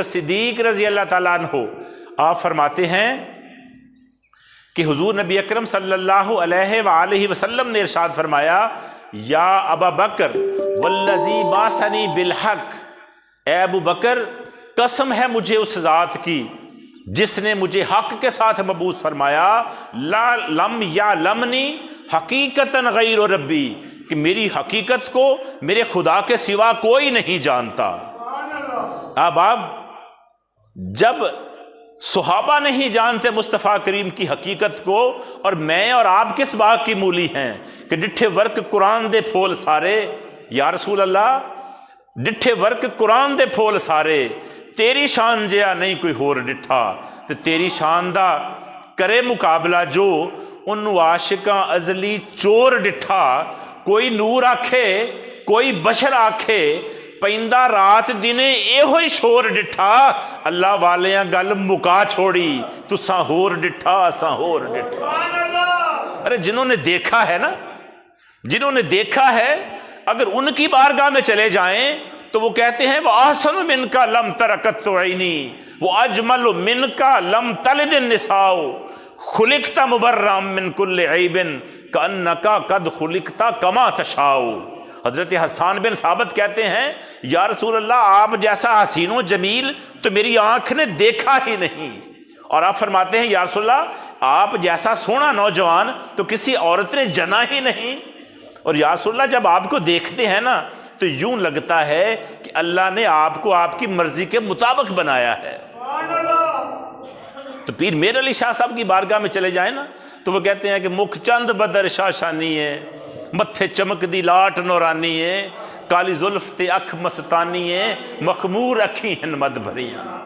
صدیق رضی اللہ تعالیٰ عنہ آپ فرماتے ہیں کہ حضور نبی اکرم صلی اللہ علیہ وآلہ وسلم نے ارشاد فرمایا، یا ابا بکر والذی باسنی بالحق، اے ابو بکر قسم ہے مجھے اس ذات کی جس نے مجھے حق کے ساتھ مبعوث فرمایا، لا لم یعلمنی حقیقتاً غیر ربی، کہ میری حقیقت کو میرے خدا کے سوا کوئی نہیں جانتا۔ اب جب صحابہ نہیں جانتے مصطفیٰ کریم کی حقیقت کو، اور میں اور آپ کس بات کی مولی ہیں کہ ڈٹھے ورک قرآن دے پھول سارے، یا رسول اللہ ڈٹھے ورک قرآن دے پھول سارے، تیری شان جیا نہیں کوئی ہور ڈٹھا، تے تیری شان دا کرے مقابلہ جو انہوں عاشقاں ازلی چور ڈٹھا، کوئی نور آکھے کوئی بشر آکھے، پیندہ رات دینے اے ہوئی شور ڈٹھا، اللہ والیاں گل مکا چھوڑی، تساں ہور ڈٹھا اساں ہور ڈٹھا۔ ارے جنہوں نے دیکھا ہے نا، جنہوں نے دیکھا ہے، اگر ان کی بارگاہ میں چلے جائیں تو وہ کہتے ہیں وہ احسن من کا لم ترکت عینی، وہ اجمل من کا لم تلد النساء، خلقت مبرم من کل عیب کانک قد خلقت کما تشاء۔ حضرت حسان بن ثابت کہتے ہیں، یا رسول اللہ آپ جیسا حسین و جمیل تو میری آنکھ نے دیکھا ہی نہیں، اور آپ فرماتے ہیں یا رسول اللہ آپ جیسا سونا نوجوان تو کسی عورت نے جنا ہی نہیں، اور یا رسول اللہ جب آپ کو دیکھتے ہیں نا تو یوں لگتا ہے کہ اللہ نے آپ کو آپ کی مرضی کے مطابق بنایا ہے۔ تو پیر میر علی شاہ صاحب کی بارگاہ میں چلے جائیں نا تو وہ کہتے ہیں کہ مکھ چند بدر شاشانی ہے، متھے چمک دی لاٹ نورانی ہے، کالی زلف تے اکھ مستانی ہے، مخمور اکھی ہن مد بھریاں۔